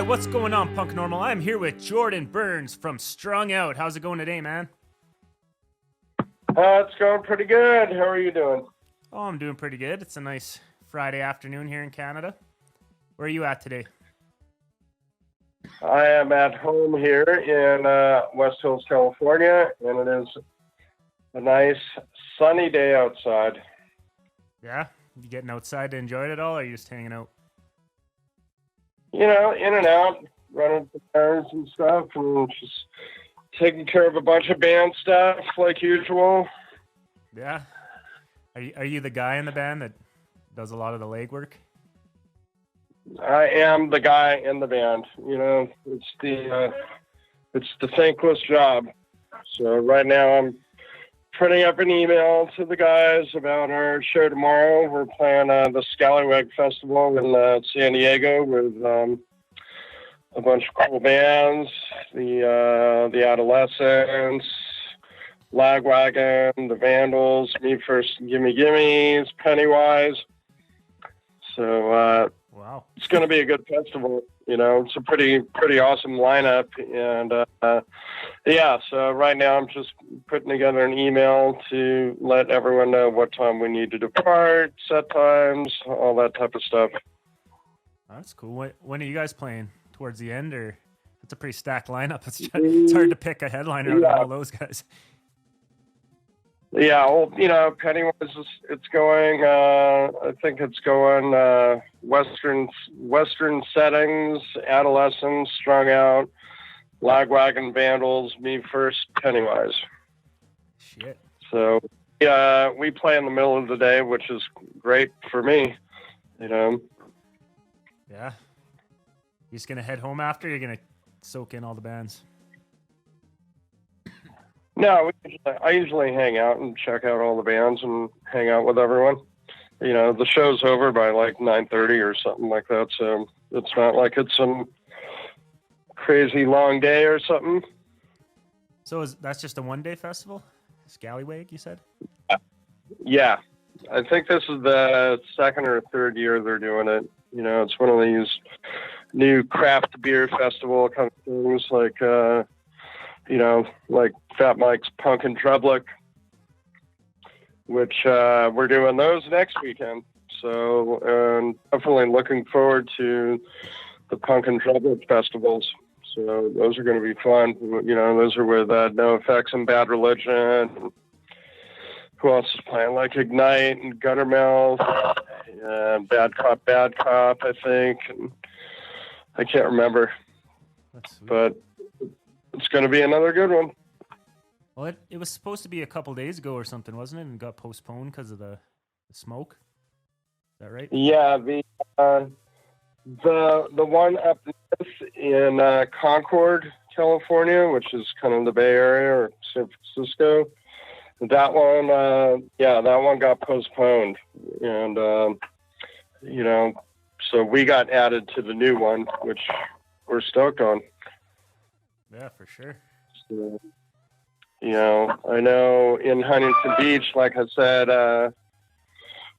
Hi, what's going on, Punkanormal? I'm here with Jordan Burns from Strung Out. How's it going today, man? It's going pretty good. How are you doing? Oh, I'm doing pretty good. It's a nice Friday afternoon here in Canada. Where are you at today? I am at home here in West Hills, California, and it is a nice sunny day outside. Yeah? You getting outside to enjoy it at all, or are you just hanging out? You know, in and out, running the cars and stuff, and just taking care of a bunch of band stuff like usual. Yeah? Are you the guy in the band that does a lot of the legwork? I am the guy in the band. You know, it's the thankless job. So right now I'm printing up an email to the guys about our show tomorrow. We're playing the Scallywag Festival in San Diego with a bunch of cool bands, the Adolescents, Lagwagon, the Vandals, Me First, Gimme Gimmes, Pennywise. So Wow. it's going to be a good festival. You know, it's a pretty awesome lineup. And yeah, so right now I'm just putting together an email to let everyone know what time we need to depart, set times, all that type of stuff. That's cool. When are you guys playing? Towards the end, or it's a pretty stacked lineup? It's hard to pick a headliner out of all those guys. Yeah, well, you know, Pennywise it's going. I think it's going Western settings, Adolescents, Strung Out, Lagwagon, Vandals, Me First, Pennywise. Shit. So yeah, we play in the middle of the day, which is great for me. You know. Yeah. You just gonna head home after? Or you're gonna soak in all the bands? No, I usually hang out and check out all the bands and hang out with everyone. You know, the show's over by like 9:30 or something like that, so it's not like it's some crazy long day or something. So that's just a one-day festival? Scallywag, you said? Yeah, I think this is the second or third year they're doing it. You know, it's one of these new craft beer festival kind of things, like you know, like Fat Mike's Punk and Drublic, which we're doing those next weekend. So definitely looking forward to the Punk and Drublic festivals. So those are going to be fun. You know, those are with No Effects and Bad Religion. Who else is playing? Like Ignite and Guttermouth, Bad Cop, I think. And I can't remember. That's sweet. But it's going to be another good one. Well, it was supposed to be a couple days ago or something, wasn't it? And got postponed because of the smoke. Is that right? Yeah, the one up north in Concord, California, which is kind of the Bay Area or San Francisco. That one, that one got postponed, and you know, so we got added to the new one, which we're stoked on. Yeah, for sure. So, you know, I know in Huntington Beach, like I said,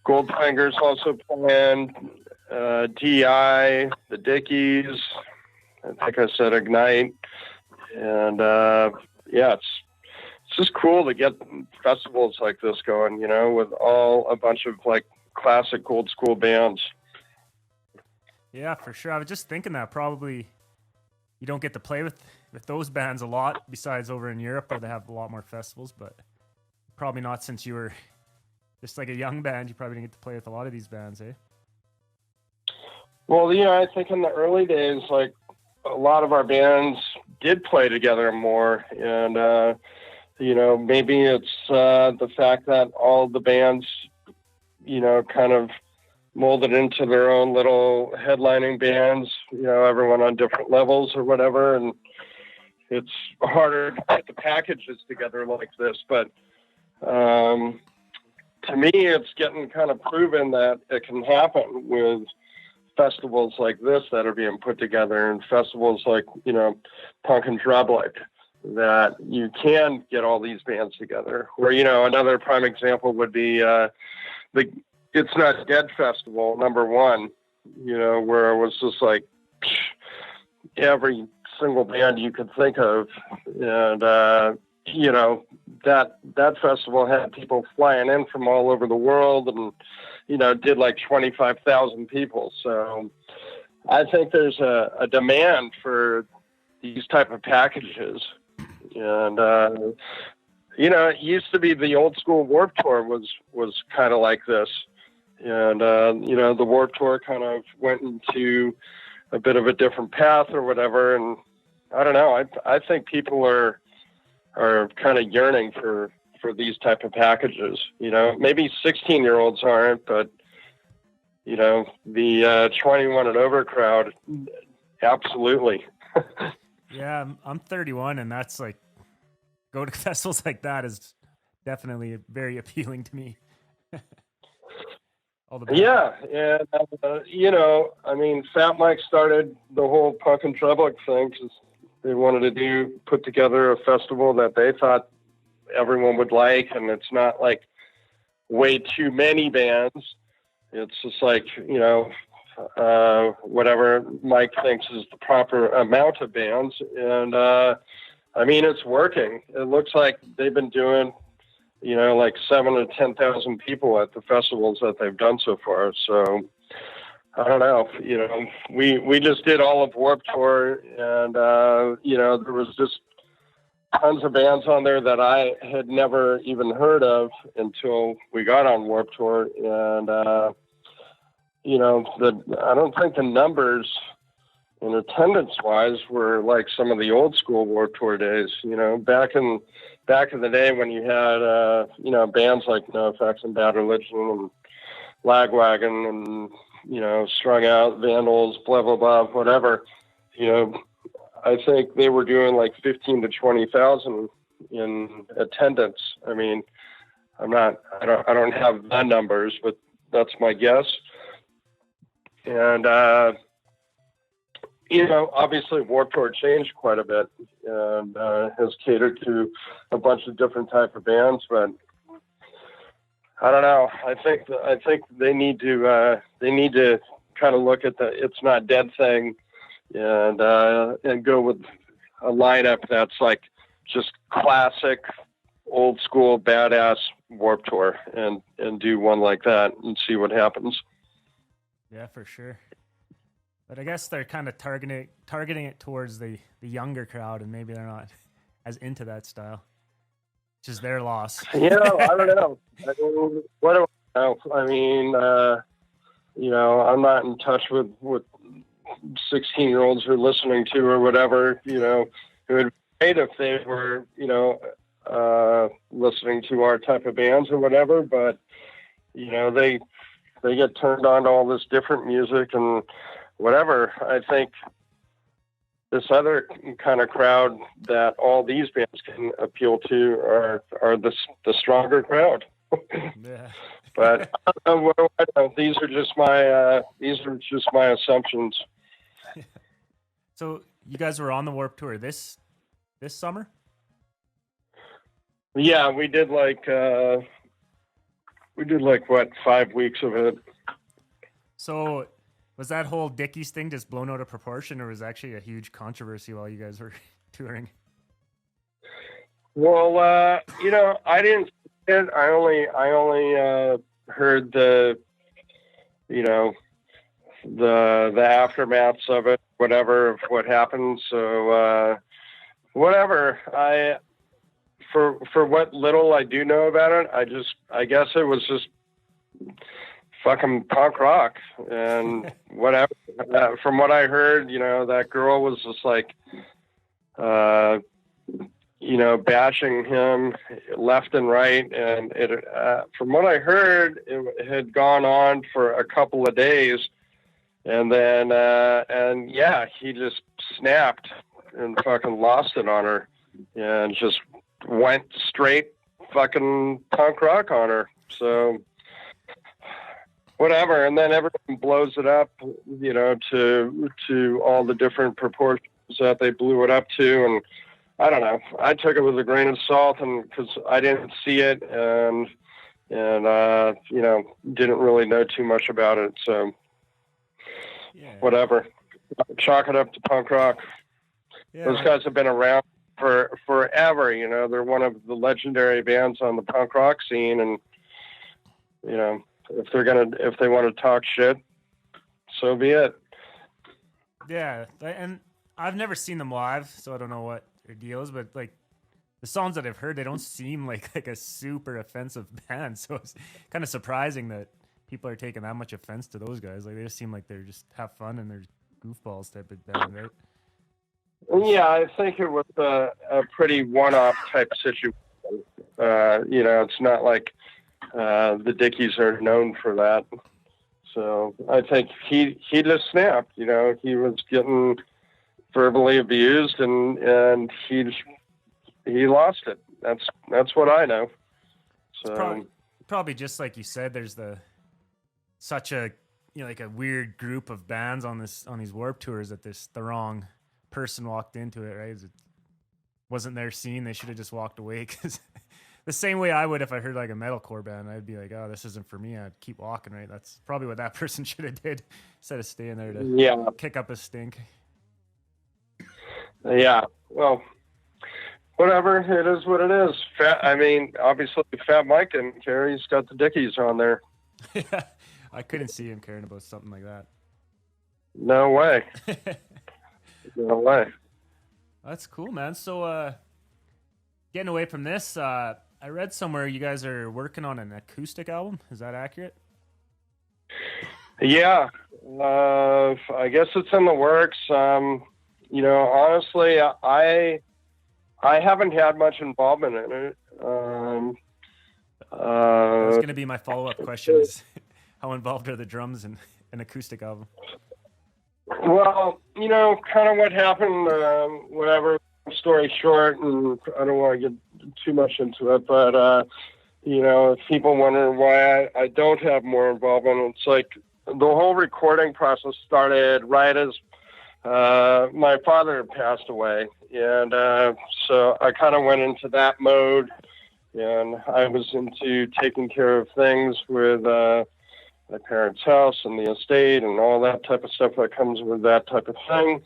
Goldfinger's also playing, DI, the Dickies, I think I said Ignite, and yeah, it's just cool to get festivals like this going, you know, with a bunch of like classic old school bands. Yeah, for sure. I was just thinking that probably you don't get to play with those bands a lot, besides over in Europe where they have a lot more festivals, but probably not since you were just like a young band. You probably didn't get to play with a lot of these bands, eh? Well, you know, I think in the early days, like a lot of our bands did play together more, and you know, maybe it's the fact that all the bands, you know, kind of molded into their own little headlining bands, you know, everyone on different levels or whatever, and it's harder to put the packages together like this. But to me, it's getting kind of proven that it can happen with festivals like this that are being put together, and festivals like, you know, Punk and Drublic, that you can get all these bands together. Where, you know, another prime example would be the It's Not Dead Festival, #1, you know, where it was just like, every single band you could think of. And, you know, that festival had people flying in from all over the world and, you know, did like 25,000 people. So I think there's a demand for these type of packages. And, you know, it used to be the old school Warped Tour was kind of like this. And, you know, the Warped Tour kind of went into a bit of a different path or whatever. And I don't know. I think people are kind of yearning for these type of packages. You know, maybe 16-year-olds aren't, but, you know, the 21 and over crowd, absolutely. Yeah, I'm 31, and that's like, go to festivals like that is definitely very appealing to me. Yeah, and you know, I mean, Fat Mike started the whole Punk and Trouble thing because they wanted to put together a festival that they thought everyone would like, and it's not like way too many bands. It's just like, you know, whatever Mike thinks is the proper amount of bands, and I mean, it's working. It looks like they've been doing, you know, like 7,000 to 10,000 people at the festivals that they've done so far. So I don't know, you know, we just did all of Warped Tour, and, you know, there was just tons of bands on there that I had never even heard of until we got on Warped Tour. And, you know, I don't think the numbers in attendance wise were like some of the old school Warped Tour days, you know, back in the day when you had, you know, bands like NoFX and Bad Religion and Lagwagon and, you know, Strung Out, Vandals, blah, blah, blah, whatever, you know, I think they were doing like 15 to 20,000 in attendance. I mean, I don't have the numbers, but that's my guess. And, you know, obviously Warped Tour changed quite a bit and has catered to a bunch of different type of bands, but I don't know. I think they need to kind of look at the It's Not Dead thing and go with a lineup that's like just classic, old school, badass Warped Tour and do one like that and see what happens. Yeah, for sure. But I guess they're kind of targeting it towards the younger crowd, and maybe they're not as into that style, which is their loss. Yeah, I don't know. What do I know? I mean, you know, I'm not in touch with 16-year-olds who are listening to or whatever, you know, it would be great if they were, you know, listening to our type of bands or whatever, but, you know, they get turned on to all this different music and whatever. I think this other kind of crowd that all these bands can appeal to are the stronger crowd. Yeah. But I don't know, I don't know. These are just my assumptions. So you guys were on the Warped Tour this summer? Yeah, we did like what, 5 weeks of it. So was that whole Dickies thing just blown out of proportion, or was it actually a huge controversy while you guys were touring? Well, you know, I didn't see it. I only heard the, you know, the aftermaths of it, whatever, of what happened. So whatever. For what little I do know about it, I guess it was just fucking punk rock and whatever. From what I heard, you know, that girl was just like, you know, bashing him left and right. And it, from what I heard, it had gone on for a couple of days. And then, and yeah, he just snapped and fucking lost it on her and just went straight fucking punk rock on her. So whatever. And then everyone blows it up, you know, to all the different proportions that they blew it up to. And I don't know, I took it with a grain of salt, and cause I didn't see it and you know, didn't really know too much about it. So yeah. Whatever. chalk it up to punk rock. Yeah. Those guys have been around for forever. You know, they're one of the legendary bands on the punk rock scene, and you know, if they want to talk shit, so be it. Yeah, and I've never seen them live, so I don't know what their deal is, but like the songs that I've heard, they don't seem like a super offensive band. So it's kind of surprising that people are taking that much offense to those guys. Like they just seem like they're just have fun and they're goofballs type of band, right? Yeah, I think it was a pretty one-off type situation. You know, it's not like the Dickies are known for that. So I think he just snapped. You know, he was getting verbally abused, and he lost it. That's what I know. So It's probably just like you said. There's such a like a weird group of bands on these Warped tours that the wrong person walked into it. Right? It wasn't their scene. They should have just walked away. Because the same way I would if I heard like a metalcore band, I'd be like, oh, this isn't for me. I'd keep walking. Right? That's probably what that person should have did instead of staying there to kick up a stink. Yeah. Well, whatever. It is what it is. I mean, obviously, Fat Mike didn't care. He's got the Dickies on there. Yeah, I couldn't see him caring about something like that. No way. No way. That's cool, man. So, getting away from this, I read somewhere you guys are working on an acoustic album. Is that accurate? Yeah. I guess it's in the works. You know, honestly, I haven't had much involvement in it. That was going to be my follow-up question is how involved are the drums in an acoustic album? Well, you know, kind of what happened, whatever, story short, and I don't want to get too much into it, but, you know, if people wonder why I don't have more involvement, it's like the whole recording process started right as my father passed away. And so I kind of went into that mode, and I was into taking care of things with my parents' house and the estate and all that type of stuff that comes with that type of thing.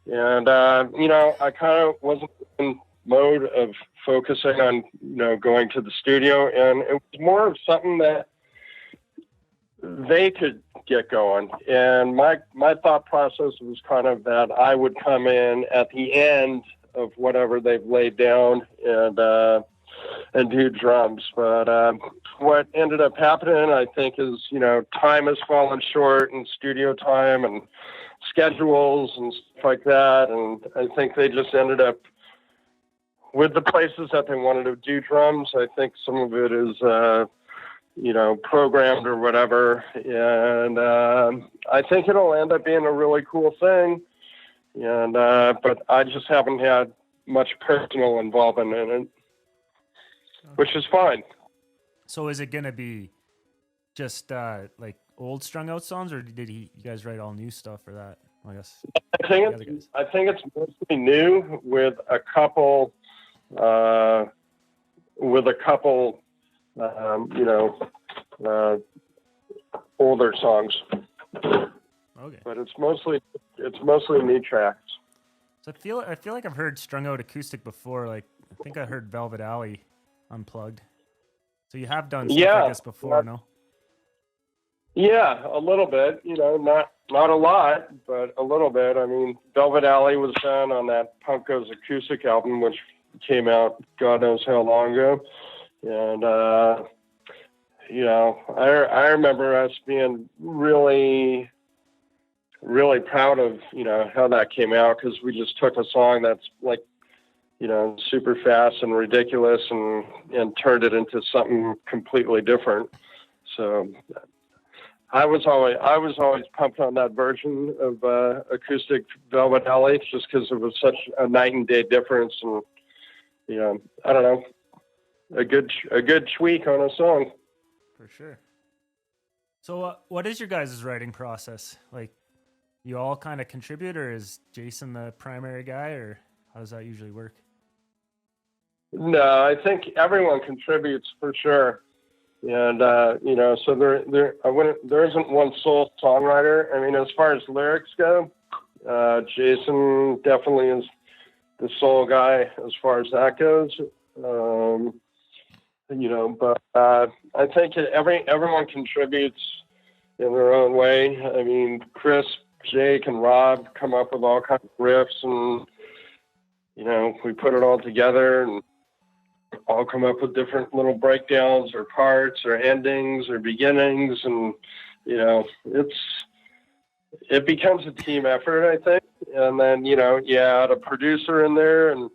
And, you know, I kind of wasn't in mode of focusing on, you know, going to the studio. And it was more of something that they could get going. And my thought process was kind of that I would come in at the end of whatever they've laid down and do drums. But what ended up happening, I think, is, you know, time has fallen short and studio time and schedules and stuff like that. And I think they just ended up with the places that they wanted to do drums. I think some of it is, you know, programmed or whatever. And I think it'll end up being a really cool thing. And but I just haven't had much personal involvement in it, which is fine. So is it going to be just like old strung out songs, or did you guys write all new stuff for that? I guess. I think it's mostly new with a couple, you know, older songs. Okay. But it's mostly new tracks. So I feel like I've heard strung out acoustic before. Like I think I heard Velvet Alley unplugged. So you have done stuff like this before, no? Yeah, a little bit. You know, not a lot, but a little bit. I mean, Velvet Alley was done on that Punk Goes Acoustic album, which came out God knows how long ago. And you know, I remember us being really, really proud of, you know, how that came out, because we just took a song that's like, you know, super fast and ridiculous and turned it into something completely different. So I was always pumped on that version of acoustic Velvet Alley, just because it was such a night and day difference, and you know, I don't know, a good tweak on a song. For sure. So what is your guys' writing process? Like, you all kind of contribute, or is Jason the primary guy, or how does that usually work? No, I think everyone contributes for sure. And, you know, so there isn't one sole songwriter. I mean, as far as lyrics go, Jason definitely is the sole guy as far as that goes. But I think everyone contributes in their own way. I mean, Chris, Jake, and Rob come up with all kinds of riffs, and we put it all together and all come up with different little breakdowns or parts or endings or beginnings, and it becomes a team effort, I think. And then you add a producer in there, and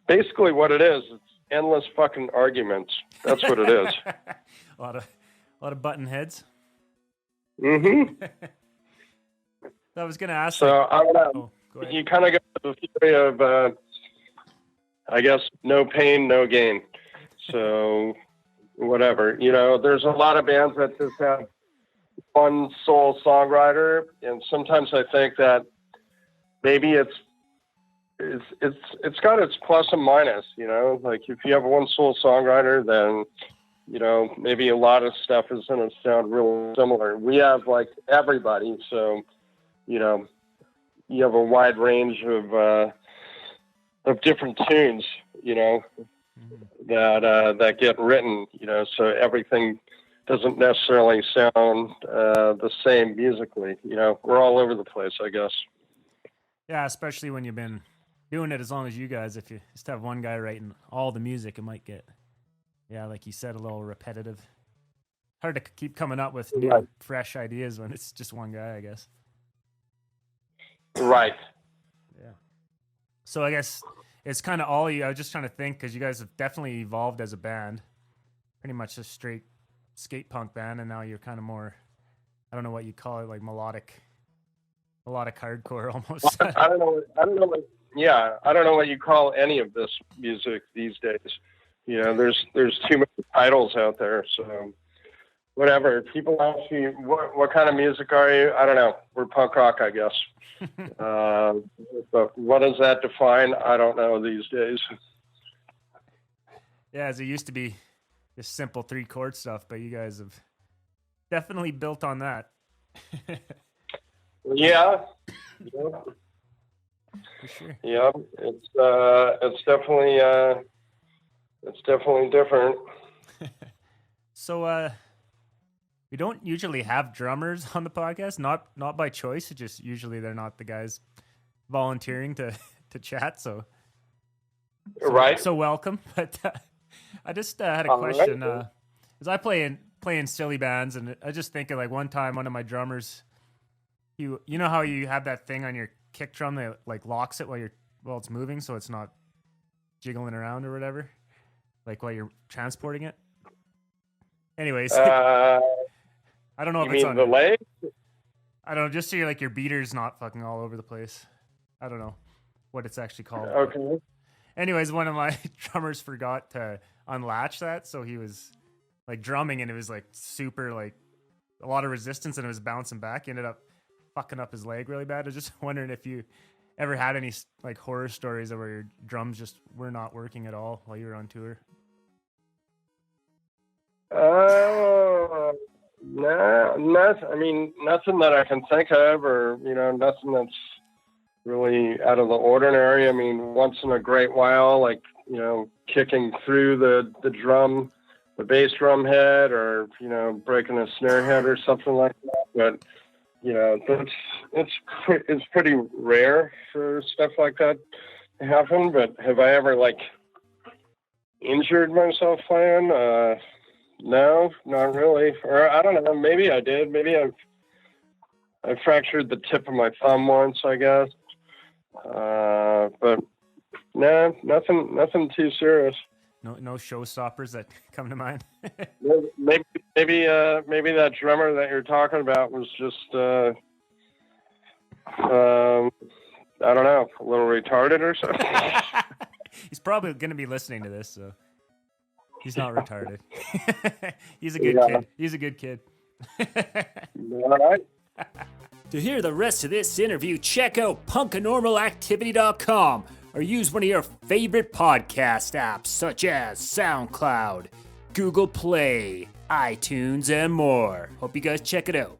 basically what it is, it's endless fucking arguments. That's what it is. a lot of button heads. Mm-hmm. I was gonna ask. So I don't know. You kind of go to the theory of, I guess, no pain, no gain. So whatever. There's a lot of bands that just have one sole songwriter, and sometimes I think that maybe it's got its plus and minus. Like if you have one sole songwriter, then maybe a lot of stuff is going to sound real similar. We have like everybody, so you have a wide range of different tunes, that get written, so everything doesn't necessarily sound the same musically. We're all over the place, I guess. Yeah, especially when you've been doing it as long as you guys. If you just have one guy writing all the music, it might get, like you said, a little repetitive. Hard to keep coming up with new, fresh ideas when it's just one guy, I guess. Right. Yeah. So I guess it's kind of all you. I was just trying to think, because you guys have definitely evolved as a band, pretty much a straight skate punk band, and now you're kind of more, I don't know what you call it, like melodic hardcore almost. I don't know what you call any of this music these days. There's too many titles out there, so whatever. People ask me, what kind of music are you? I don't know. We're punk rock, I guess. But what does that define? I don't know these days. Yeah, as it used to be just simple 3-chord stuff, but you guys have definitely built on that. Yeah. For sure. Yeah, it's definitely different. So we don't usually have drummers on the podcast, not by choice. It's just usually they're not the guys volunteering to chat. So right. So welcome. But I just had a question. As I play in silly bands, and I just thinking, like, one time one of my drummers, you know how you have that thing on your kick drum that like locks it while it's moving, so it's not jiggling around or whatever, like while you're transporting it. Anyways, I don't know if it's on the leg. I don't know, just so your beater's not fucking all over the place. I don't know what it's actually called. Okay. Anyways, one of my drummers forgot to unlatch that, so he was like drumming, and it was like super, like a lot of resistance, and it was bouncing back. He ended up fucking up his leg really bad. I was just wondering if you ever had any like horror stories where your drums just were not working at all while you were on tour. Nothing that I can think of, or nothing that's really out of the ordinary. I mean, once in a great while, like kicking through the drum, the bass drum head, or breaking a snare head or something like that. But it's pretty rare for stuff like that to happen. But have I ever injured myself playing? No, not really. Or I don't know. Maybe I did. Maybe I fractured the tip of my thumb once, I guess. But no, nothing too serious. No showstoppers that come to mind. maybe that drummer that you're talking about was just I don't know, a little retarded or something. He's probably going to be listening to this, so he's not retarded. He's a good kid. He's a good kid. All right. To hear the rest of this interview, check out punkanormalactivity.com or use one of your favorite podcast apps such as SoundCloud, Google Play, iTunes, and more. Hope you guys check it out.